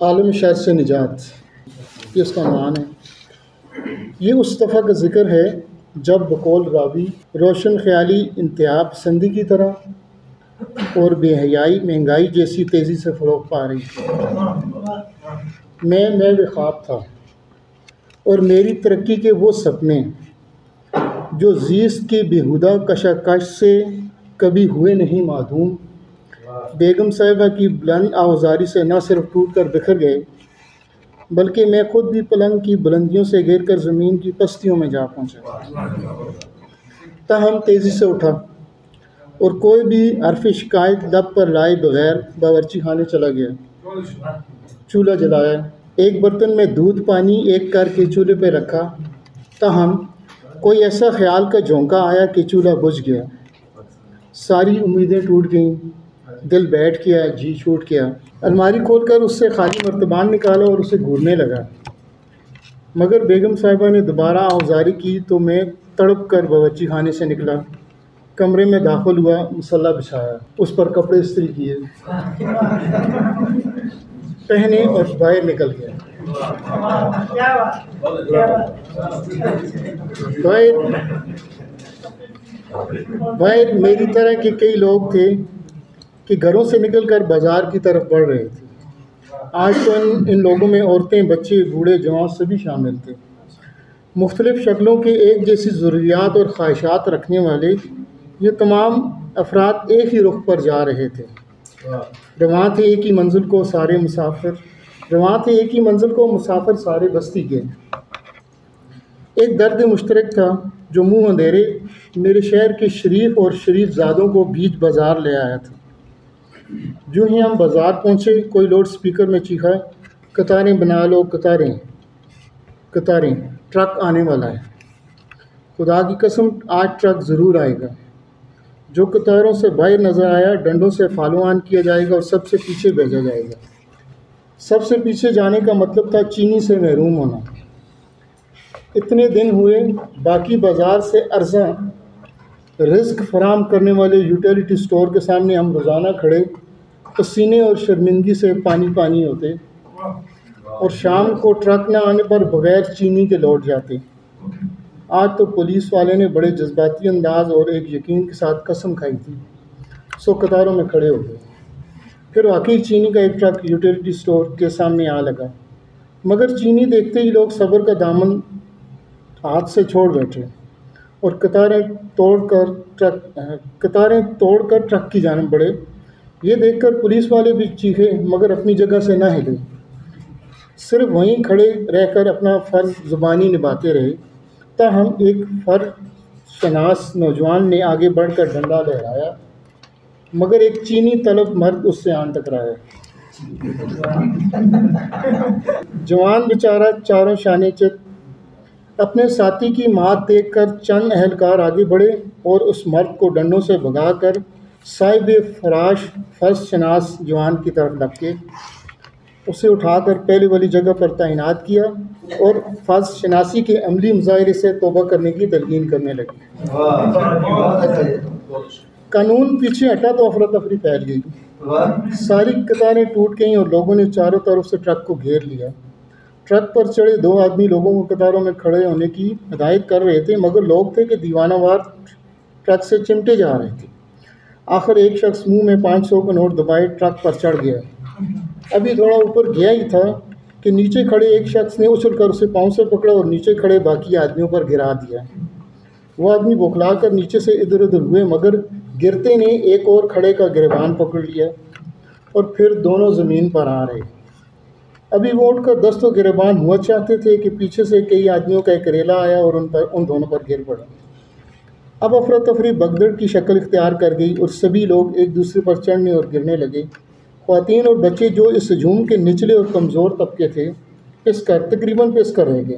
عالم شر سے نجات، یہ اس کا عنوان ہے۔ یہ اس دفعہ کا ذکر ہے جب بقول راوی روشن خیالی انتہا پسندی کی طرح اور بے حیائی مہنگائی جیسی تیزی سے فروغ پا رہی تھی۔ میں خواب تھا اور میری ترقی کے وہ سپنے جو زیست کی بیہودہ کشاکش سے کبھی ہوئے نہیں معدوم، بیگم صاحبہ کی بلند آوازاری سے نہ صرف ٹوٹ کر بکھر گئے بلکہ میں خود بھی پلنگ کی بلندیوں سے گر کر زمین کی پستیوں میں جا پہنچا۔ تاہم تیزی سے اٹھا اور کوئی بھی حرف شکایت لب پر لائے بغیر باورچی خانے چلا گیا۔ چولہا جلایا، ایک برتن میں دودھ پانی ایک کر کے چولہے پہ رکھا، تاہم کوئی ایسا خیال کا جھونکا آیا کہ چولہا بجھ گیا۔ ساری امیدیں ٹوٹ گئیں، دل بیٹھ گیا، جی چھوٹ گیا۔ الماری کھول کر اس سے خالی مرتبان نکالا اور اسے گھورنے لگا، مگر بیگم صاحبہ نے دوبارہ آوازاری کی تو میں تڑپ کر باورچی خانے سے نکلا، کمرے میں داخل ہوا، مصلی بچھایا، اس پر کپڑے استری کیے، پہنے اور باہر نکل گیا۔ باہر میری طرح کے کئی لوگ تھے کہ گھروں سے نکل کر بازار کی طرف بڑھ رہے تھے۔ آج تو ان لوگوں میں عورتیں، بچے، بوڑھے، جوان سبھی شامل تھے۔ مختلف شکلوں کے ایک جیسی ضروریات اور خواہشات رکھنے والے یہ تمام افراد ایک ہی رخ پر جا رہے تھے۔ رواں تھے ایک ہی منزل کو مسافر سارے بستی کے۔ ایک درد مشترک تھا جو منہ اندھیرے میرے شہر کے شریف اور شریف زادوں کو بیچ بازار لے آیا تھا۔ جو ہی ہم بازار پہنچے، کوئی لاؤڈ سپیکر میں چیخا، قطاریں بنا لو، قطاریں، ٹرک آنے والا ہے۔ خدا کی قسم آج ٹرک ضرور آئے گا۔ جو قطاروں سے باہر نظر آیا ڈنڈوں سے فالو آن کیا جائے گا اور سب سے پیچھے بھیجا جائے گا۔ سب سے پیچھے جانے کا مطلب تھا چینی سے محروم ہونا۔ اتنے دن ہوئے باقی بازار سے ارزاں رزق فراہم کرنے والے یوٹیلیٹی سٹور کے سامنے ہم روزانہ کھڑے پسینے اور شرمندگی سے پانی ہوتے اور شام کو ٹرک نہ آنے پر بغیر چینی کے لوٹ جاتے۔ آج تو پولیس والے نے بڑے جذباتی انداز اور ایک یقین کے ساتھ قسم کھائی تھی، سو قطاروں میں کھڑے ہو گئے۔ پھر واقعی چینی کا ایک ٹرک یوٹیلیٹی سٹور کے سامنے آ لگا، مگر چینی دیکھتے ہی لوگ صبر کا دامن ہاتھ سے چھوڑ بیٹھے اور قطاریں توڑ کر ٹرک کی جانب بڑھے۔ یہ دیکھ کر پولیس والے بھی چیخے مگر اپنی جگہ سے نہ ہلے، صرف وہیں کھڑے رہ کر اپنا فرض زبانی نبھاتے رہے۔ تاہم ایک فرد شناس نوجوان نے آگے بڑھ کر ڈنڈا لہرایا، مگر ایک چینی طلب مرد اس سے آن ٹکرایا۔ جوان بیچارہ چاروں شانے چت اپنے ساتھی کی مات دیکھ کر چند اہلکار آگے بڑھے اور اس مرد کو ڈنڈوں سے بھگا کر صاحب فراش فرض شناس جوان کی طرف لپکے، اسے اٹھا کر پہلے والی جگہ پر تعینات کیا اور فرض شناسی کے عملی مظاہرے سے توبہ کرنے کی تلقین کرنے لگے۔ قانون پیچھے ہٹا تو افراتفری پھیل گئی، ساری قطاریں ٹوٹ گئیں اور لوگوں نے چاروں طرف سے ٹرک کو گھیر لیا۔ ٹرک پر چڑھے دو آدمی لوگوں کو قطاروں میں کھڑے ہونے کی ہدایت کر رہے تھے، مگر لوگ تھے کہ دیوانہ وار ٹرک سے چمٹے جا رہے تھے۔ آخر ایک شخص منہ میں 500 کا نوٹ دبائے ٹرک پر چڑھ گیا۔ ابھی تھوڑا اوپر گیا ہی تھا کہ نیچے کھڑے ایک شخص نے اچھل کر اسے پاؤں سے پکڑا اور نیچے کھڑے باقی آدمیوں پر گرا دیا۔ وہ آدمی بوکھلا کر نیچے سے ادھر ادھر ہوئے، مگر گرتے نے ایک اور کھڑے کا گریبان پکڑ لیا اور پھر دونوں زمین پر آ رہے۔ ابھی وہ اٹھ کر دست و گریبان ہوا چاہتے تھے کہ پیچھے سے کئی آدمیوں کا ایک ریلا آیا اور ان دونوں پر گر پڑا۔ اب افراتفری بگدڑ کی شکل اختیار کر گئی اور سبھی لوگ ایک دوسرے پر چڑھنے اور گرنے لگے۔ خواتین اور بچے جو اس ہجوم کے نچلے اور کمزور طبقے تھے تقریباً پس کر رہ گئے۔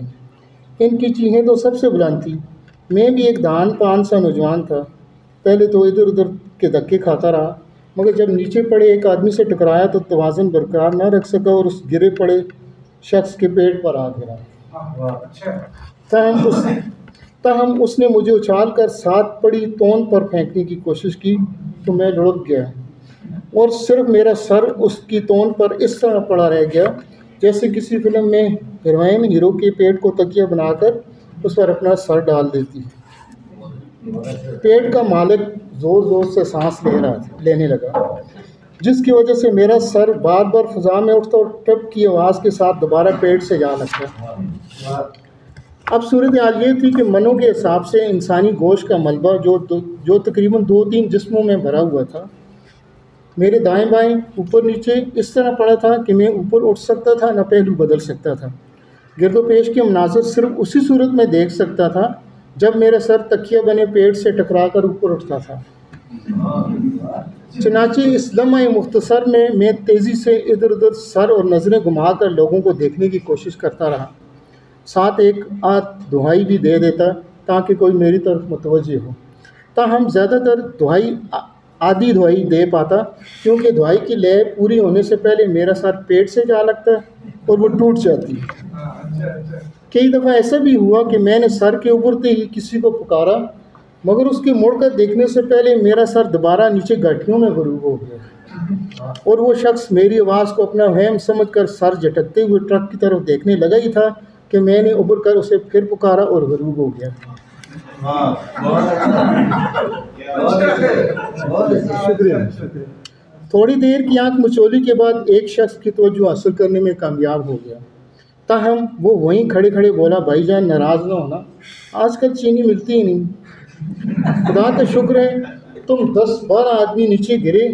ان کی چیخیں تو سب سے بلند تھیں۔ میں بھی ایک دان پان سا نوجوان تھا، پہلے تو ادھر ادھر کے دھکے کھاتا رہا، مگر جب نیچے پڑے ایک آدمی سے ٹکرایا تو توازن برقرار نہ رکھ سکا اور اس گرے پڑے شخص کے پیٹ پر آ گرا۔ تاہم اس نے مجھے اچھال کر ساتھ پڑی تون پر پھینکنے کی کوشش کی تو میں لڑک گیا اور صرف میرا سر اس کی تون پر اس طرح پڑا رہ گیا جیسے کسی فلم میں ہیروئن ہیرو کے پیٹ کو تکیہ بنا کر اس پر اپنا سر ڈال دیتی ہے۔ پیٹ کا مالک زور زور سے سانس لینے لگا، جس کی وجہ سے میرا سر بار بار فضا میں اٹھتا اور ٹپ کی آواز کے ساتھ دوبارہ پیٹ سے جا لگتا۔ اب صورتحال یہ تھی کہ منوں کے حساب سے انسانی گوشت کا ملبہ جو تقریباً 2-3 جسموں میں بھرا ہوا تھا، میرے دائیں بائیں اوپر نیچے اس طرح پڑا تھا کہ میں اوپر اٹھ سکتا تھا نہ پہلو بدل سکتا تھا۔ گرد و پیش کے مناظر صرف اسی صورت میں دیکھ سکتا تھا جب میرا سر تکیہ بنے پیٹ سے ٹکرا کر اوپر اٹھتا تھا۔ چنانچہ اس لمحہ مختصر میں تیزی سے ادھر ادھر سر اور نظریں گھما کر لوگوں کو دیکھنے کی کوشش کرتا رہا، ساتھ ایک آدھ دہائی بھی دے دیتا تاکہ کوئی میری طرف متوجہ ہو۔ تاہم زیادہ تر آدھی دہائی دے پاتا، کیونکہ دہائی کی لے پوری ہونے سے پہلے میرا سر پیٹ سے جا لگتا اور وہ ٹوٹ جاتی۔ کئی دفعہ ایسا بھی ہوا کہ میں نے سر کے اوپرتے ہی کسی کو پکارا، مگر اس کے مڑ کر دیکھنے سے پہلے میرا سر دوبارہ نیچے گٹھیوں میں غروب ہو گیا، اور وہ شخص میری آواز کو اپنا وہم سمجھ کر سر جھٹکتے ہوئے ٹرک کی طرف دیکھنے لگا ہی تھا کہ میں نے ابھر کر اسے پھر پکارا اور غروب ہو گیا۔ شکریہ۔ تھوڑی دیر کی آنکھ مچولی کے بعد ایک شخص کی توجہ حاصل کرنے میں کامیاب ہو گیا، تاہم وہ وہیں کھڑے کھڑے بولا، بھائی جان ناراض نہ ہونا، آج کل چینی ملتی ہی نہیں، خدا کا شکر ہے تم 10-12 آدمی نیچے گرے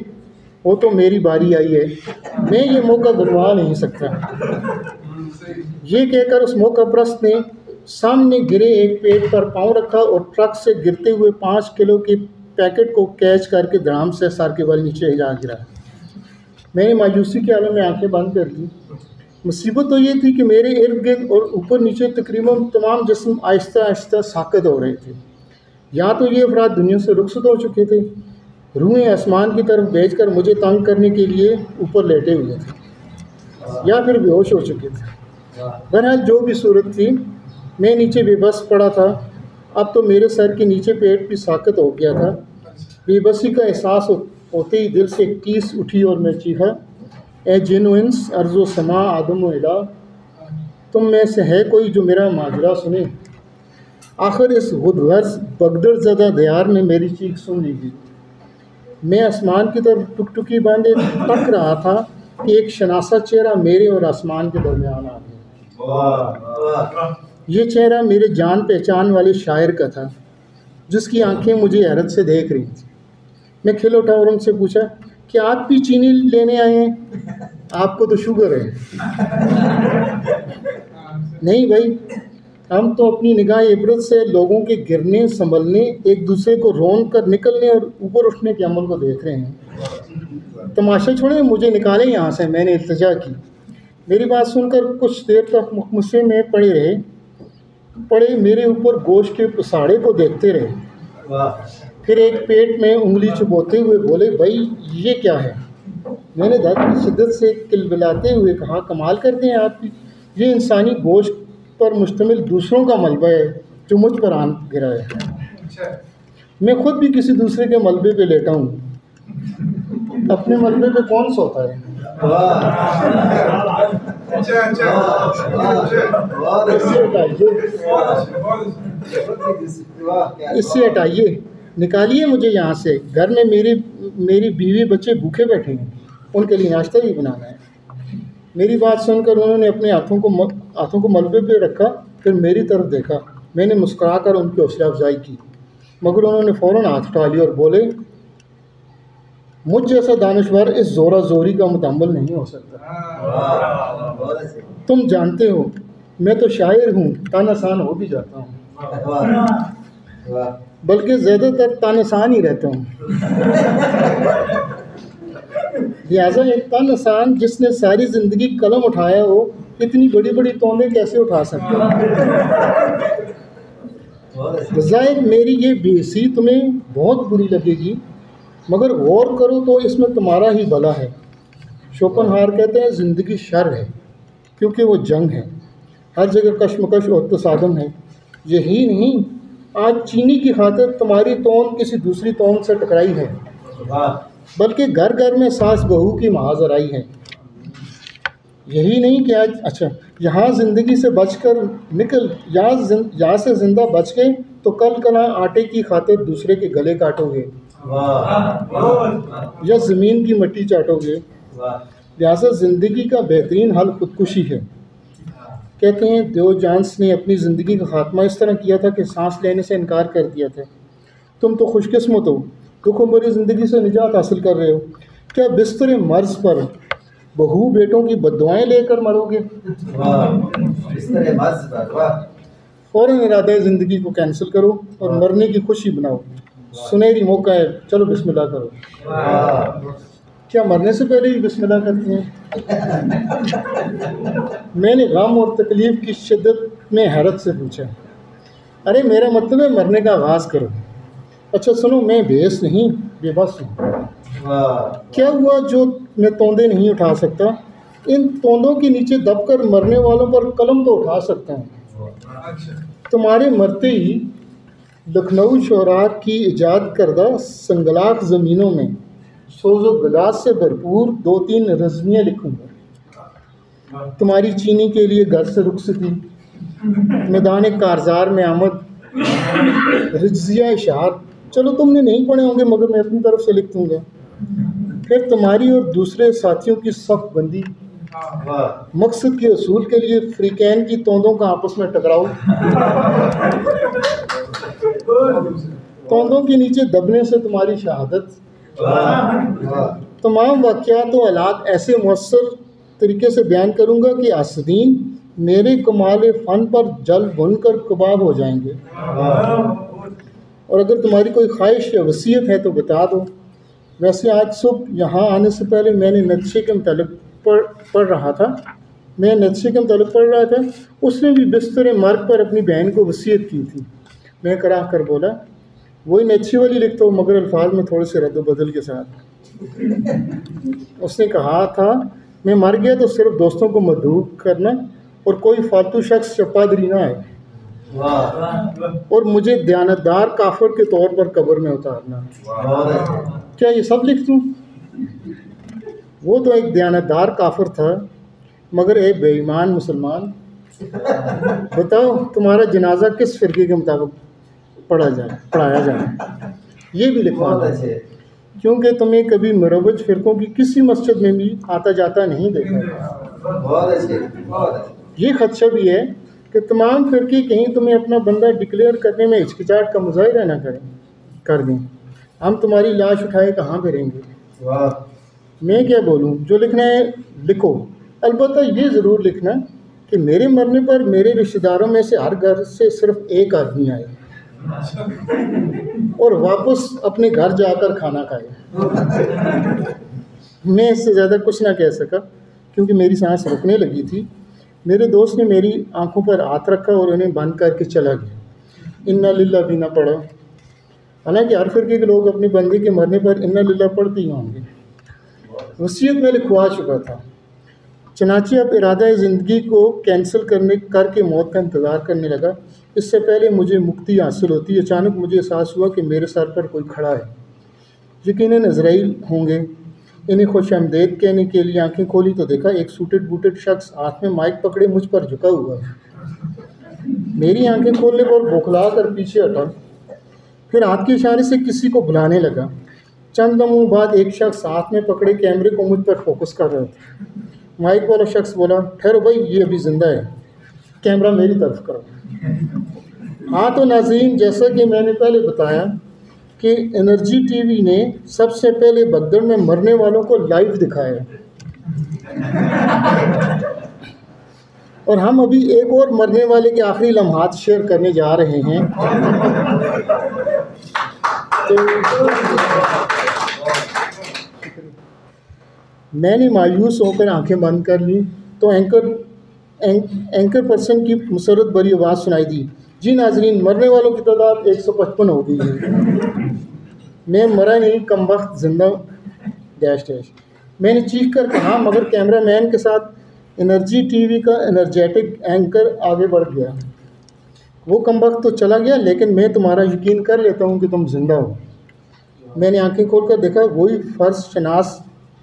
وہ تو میری باری آئی ہے، میں یہ موقع گنوا نہیں سکتا۔ یہ کہہ کر اس موقع پرست نے سامنے گرے ایک پیٹ پر پاؤں رکھا اور ٹرک سے گرتے ہوئے 5 کلو کے پیکٹ کو کیچ کر کے دھڑام سے سر کے بل نیچے جا گرا۔ میں نے مایوسی کے عالم میں آنکھیں بند کر لی۔ مصیبت تو یہ تھی کہ میرے ارد گرد اور اوپر نیچے تقریباً تمام جسم آہستہ آہستہ ساکت ہو رہے تھے۔ یا تو یہ افراد دنیا سے رخصت ہو چکے تھے، روحیں آسمان کی طرف بھیج کر مجھے تنگ کرنے کے لیے اوپر لیٹے ہوئے تھے، یا پھر بے ہوش ہو چکے تھے۔ بہرحال جو بھی صورت تھی، میں نیچے بے بس پڑا تھا۔ اب تو میرے سر کے نیچے پیٹ بھی ساکت ہو گیا تھا۔ بے بسی کا احساس ہوتے ہی دل سے ایک ٹیس اٹھی اور میں چیخا، اے جن و انس، ارض و سما، آدم و الہ، تم میں سے ہے کوئی جو میرا ماجرا سنے؟ آخر اس غدغرض بگدڑ زدہ دیار نے میری چیخ سن لی تھی۔ میں آسمان کی طرف ٹکٹکی باندھے تک رہا تھا کہ ایک شناسا چہرہ میرے اور آسمان کے درمیان آ گیا۔ یہ چہرہ میرے جان پہچان والے شاعر کا تھا، جس کی آنکھیں مجھے حیرت سے دیکھ رہی تھیں۔ میں کھل اٹھا اور ان سے پوچھا، کیا آپ بھی چینی لینے آئے ہیں؟ آپ کو تو شوگر ہے۔ نہیں بھائی، ہم تو اپنی نگاہ عبرت سے لوگوں کے گرنے، سنبھلنے، ایک دوسرے کو رون کر نکلنے اور اوپر اٹھنے کے عمل کو دیکھ رہے ہیں۔ تماشا چھوڑیں، مجھے نکالیں یہاں سے، میں نے التجا کی۔ میری بات سن کر کچھ دیر تک مخمصے میں پڑے میرے اوپر گوشت کے پساڑے کو دیکھتے رہے، پھر ایک پیٹ میں انگلی چبوتے ہوئے بولے، بھائی یہ کیا ہے؟ میں نے درد کی شدت سے کلبلاتے ہوئے کہا، کمال کرتے ہیں آپ بھی، یہ انسانی گوشت پر مشتمل دوسروں کا ملبہ ہے جو مجھ پر آن گرا ہے۔ میں خود بھی کسی دوسرے کے ملبے پہ لیٹا ہوں، اپنے ملبے پہ کون سوتا ہے؟ اس سے ہٹائیے، نکالیے مجھے یہاں سے۔ گھر میں میری بیوی بچے بھوکے بیٹھے ہیں، ان کے لیے ناشتہ بھی بنانا ہے۔ میری بات سن کر انہوں نے اپنے ہاتھوں کو ملبے پہ رکھا، پھر میری طرف دیکھا۔ میں نے مسکرا کر ان کی حوصلہ افزائی کی، مگر انہوں نے فوراً ہاتھ اٹھا لیا اور بولے، مجھ جیسا دانشور اس زورا زوری کا متحمل نہیں ہو سکتا۔ تم جانتے ہو میں تو شاعر ہوں، تانسان ہو بھی جاتا ہوں، بلکہ زیادہ تر تانسان ہی رہتا ہوں۔ لہٰذا ایک تانسان جس نے ساری زندگی قلم اٹھایا ہو، اتنی بڑی بڑی توندیں کیسے اٹھا سکتا ہے؟ بظاہر میری یہ بے حسی تمہیں بہت بری لگے گی، مگر غور کرو تو اس میں تمہارا ہی بھلا ہے۔ شوپنہار کہتے ہیں زندگی شر ہے، کیونکہ وہ جنگ ہے، ہر جگہ کشمکش اور تصادم ہے۔ یہی نہیں، آج چینی کی خاطر تمہاری توند کسی دوسری توند سے ٹکرائی ہے، بلکہ گھر گھر میں ساس بہو کی محاذ آرائی ہے۔ یہی نہیں کہ آج اچھا یہاں زندگی سے بچ کر نکل، یہاں سے زندہ بچ گئے تو کل کنا آٹے کی خاطر دوسرے کے گلے کاٹو گے یا زمین کی مٹی چاٹو گے۔ لہٰذا زندگی کا بہترین حل خودکشی ہے۔ کہتے ہیں دیو جانس نے اپنی زندگی کا خاتمہ اس طرح کیا تھا کہ سانس لینے سے انکار کر دیا تھا۔ تم تو خوش قسمت ہو، دکھوں بھری زندگی سے نجات حاصل کر رہے ہو۔ کیا بستر مرض پر بہو بیٹوں کی بددعائیں لے کر مرو گے؟ فوراً ارادہ زندگی کو کینسل کرو اور مرنے کی خوشی بناؤ۔ سنہری موقع ہے، چلو بسم اللہ کرو۔ کیا مرنے سے پہلے ہی بسم اللہ کرتے ہیں؟ میں نے غم اور تکلیف کی شدت میں حیرت سے پوچھا، ارے میرا مطلب ہے مرنے کا آغاز کرو۔ اچھا سنو، میں بےحس نہیں، بے بس ہوں۔ کیا ہوا جو میں توندے نہیں اٹھا سکتا؟ ان توندوں کے نیچے دب کر مرنے والوں پر قلم تو اٹھا سکتا ہوں۔ تمہارے مرتے ہی لکھنؤ شعراء کی ایجاد کردہ سنگلاخ زمینوں میں سوز و گلاس سے بھرپور 2-3 رزمیاں لکھوں گا۔ تمہاری چینی کے لیے گھر سے رخصتی، میدان کارزار میں آمد، رجزیہ اشعار، چلو تم نے نہیں پڑھے ہوں گے مگر میں اپنی طرف سے لکھ دوں گا۔ پھر تمہاری اور دوسرے ساتھیوں کی صف بندی، مقصد کے اصول کے لیے فریقین کی توندوں کا آپس میں ٹکراؤ، توندوں کے نیچے دبنے سے تمہاری شہادت۔ تمام واقعات و حالات ایسے مؤثر طریقے سے بیان کروں گا کہ حاسدین میرے کمال فن پر جل بھن کر کباب ہو جائیں گے۔ اور اگر تمہاری کوئی خواہش یا وصیت ہے تو بتا دو۔ ویسے آج صبح یہاں آنے سے پہلے میں نے ندشے کے متعلق پڑھ رہا تھا۔ اس نے بھی بستر مرگ پر اپنی بہن کو وصیت کی تھی۔ میں کراہ کر بولا، وہی ندشے والی لکھتا ہوں مگر الفاظ میں تھوڑے سے رد و بدل کے ساتھ۔ اس نے کہا تھا میں مر گیا تو صرف دوستوں کو مدعو کرنا اور کوئی فالتو شخص یا پادری نہ آئے اور مجھے دیانتدار کافر کے طور پر قبر میں اتارنا۔ کیا یہ سب لکھ دوں؟ وہ تو ایک دیانتدار کافر تھا، مگر اے بے ایمان مسلمان، بتاؤ تمہارا جنازہ کس فرقے کے مطابق پڑھایا جائے؟ یہ بھی لکھوانا ہے، کیونکہ تمہیں کبھی مروج فرقوں کی کسی مسجد میں بھی آتا جاتا نہیں دیکھا۔ یہ خدشہ بھی ہے کہ تمام فرقے کہیں تمہیں اپنا بندہ ڈکلیئر کرنے میں ہچکچاہٹ کا مظاہرہ نہ کر دیں۔ ہم تمہاری لاش اٹھائے کہاں پھریں گے؟ میں کیا بولوں، جو لکھنا ہے لکھو، البتہ یہ ضرور لکھنا کہ میرے مرنے پر میرے رشتہ داروں میں سے ہر گھر سے صرف ایک آدمی آئے اور واپس اپنے گھر جا کر کھانا کھائے۔ میں اس سے زیادہ کچھ نہ کہہ سکا کیونکہ میری سانس رکنے لگی تھی۔ میرے دوست نے میری آنکھوں پر ہاتھ رکھا اور انہیں بند کر کے چلا گیا۔ انا للہ بھی نہ پڑھا، حالانکہ ہر فرقے کے لوگ اپنے بندے کے مرنے پر انا للہ پڑھتے ہی ہوں گے۔ وصیت میں لکھوا چکا تھا، چنانچہ اب ارادہ زندگی کو کینسل کر کے موت کا انتظار کرنے لگا۔ اس سے پہلے مجھے مکتی حاصل ہوتی، اچانک مجھے احساس ہوا کہ میرے سر پر کوئی کھڑا ہے، یقیناً عزرائیل ہوں گے۔ انہیں خوش آمدید کہنے کے لیے آنکھیں کھولی تو دیکھا ایک سوٹڈ بوٹڈ شخص ہاتھ میں مائک پکڑے مجھ پر جھکا ہوا ہے۔ میری آنکھیں کھولنے پر بوکھلا کر پیچھے ہٹا، پھر ہاتھ کے اشارے سے کسی کو بلانے لگا۔ چند لمحوں بعد ایک شخص ہاتھ میں پکڑے کیمرے کو مجھ پر فوکس کر رہا تھا۔ مائک والا شخص بولا، ٹھہرو بھائی، یہ ابھی زندہ ہے، کیمرہ میری طرف کرو۔ ہاں تو ناظرین، جیسا کہ میں نے پہلے بتایا کہ انرجی ٹی وی نے سب سے پہلے بگدڑ میں مرنے والوں کو لائیو دکھایا، اور ہم ابھی ایک اور مرنے والے کے آخری لمحات شیئر کرنے جا رہے ہیں۔ تو میں نے مایوس ہو کر آنکھیں بند کر لیں تو اینکر پرسن کی مسرت بھری آواز سنائی دی، جی ناظرین، مرنے والوں کی تعداد 155 ہو گئی ہے۔ میں مرا نہیں، کم بخت زندہ .. میں نے چیخ کر کہا، مگر کیمرہ مین کے ساتھ انرجی ٹی وی کا انرجیٹک اینکر آگے بڑھ گیا، وہ کم بخت تو چلا گیا لیکن میں تمہارا یقین کر لیتا ہوں کہ تم زندہ ہو۔ میں نے آنکھیں کھول کر دیکھا، وہی فرض شناس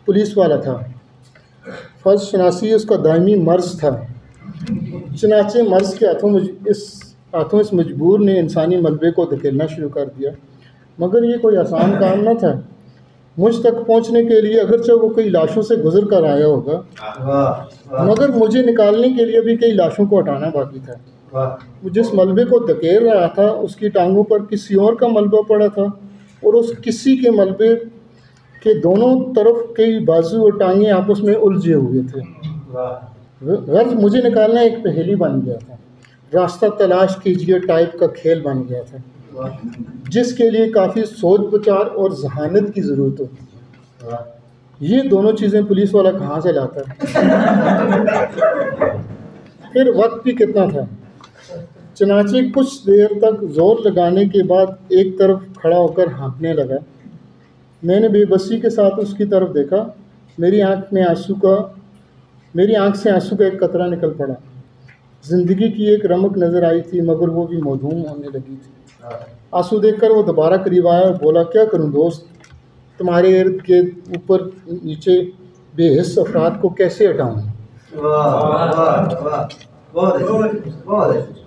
پولیس والا تھا۔ فرض شناسی اس کا دائمی مرض تھا، چنانچہ مرض کے ہاتھوں اس مجبور نے انسانی ملبے کو دھکیلنا شروع کر دیا، مگر یہ کوئی آسان کام نہ تھا۔ مجھ تک پہنچنے کے لیے اگرچہ وہ کئی لاشوں سے گزر کر آیا ہوگا، مگر مجھے نکالنے کے لیے بھی کئی لاشوں کو ہٹانا باقی تھا۔ وہ جس ملبے کو دھکیل رہا تھا اس کی ٹانگوں پر کسی اور کا ملبہ پڑا تھا، اور اس کسی کے ملبے کے دونوں طرف کئی بازو اور ٹانگیں آپس میں الجھے ہوئے تھے۔ غرض مجھے نکالنا ایک پہیلی بن گیا تھا، راستہ تلاش کیجیے ٹائپ کا کھیل بن گیا تھا، جس کے لیے کافی سوچ بچار اور ذہانت کی ضرورت ہوتی ہے۔ یہ دونوں چیزیں پولیس والا کہاں سے لاتا ہے؟ پھر وقت بھی کتنا تھا۔ چنانچہ کچھ دیر تک زور لگانے کے بعد ایک طرف کھڑا ہو کر ہانپنے لگا۔ میں نے بے بسی کے ساتھ اس کی طرف دیکھا۔ میری آنکھ سے آنسو کا ایک قطرہ نکل پڑا۔ زندگی کی ایک رمق نظر آئی تھی، مگر وہ بھی موہوم ہونے لگی تھی۔ آنسو دیکھ کر وہ دوبارہ قریب آیا اور بولا، کیا کروں دوست، تمہارے ارد گرد اوپر نیچے بے حس افراد کو کیسے ہٹاؤں؟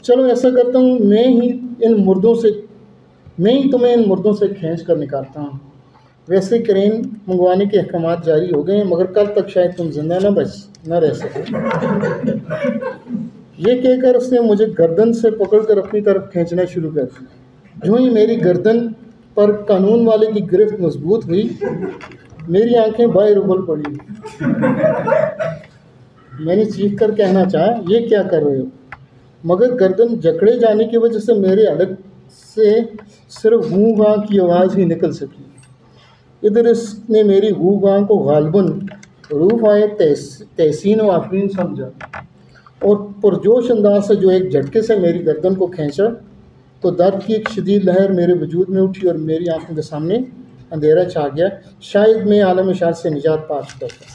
چلو ایسا کرتا ہوں، میں ہی تمہیں ان مردوں سے کھینچ کر نکالتا ہوں۔ ویسے کرین منگوانے کے احکامات جاری ہو گئے ہیں، مگر کل تک شاید تم زندہ نہ رہ سکو۔ یہ کہہ کر اس نے مجھے گردن سے پکڑ کر اپنی طرف کھینچنا شروع کر دیا۔ جو ہی میری گردن پر قانون والے کی گرفت مضبوط ہوئی، میری آنکھیں باہر ابل پڑی۔ میں نے چیخ کر کہنا چاہا، یہ کیا کر رہے ہو؟ مگر گردن جکڑے جانے کی وجہ سے میرے حلق سے صرف ہوں گاں کی آواز ہی نکل سکی۔ ادھر اس نے میری ہوں گاں کو غالباً روح آئے تحسین و آفرین سمجھا، اور پرجوش انداز سے جو ایک جھٹکے سے میری گردن کو کھینچا تو درد کی ایک شدید لہر میرے وجود میں اٹھی اور میری آنکھوں کے سامنے اندھیرا چھا گیا۔ شاید میں عالم اشارت سے نجات پا چکا تھا۔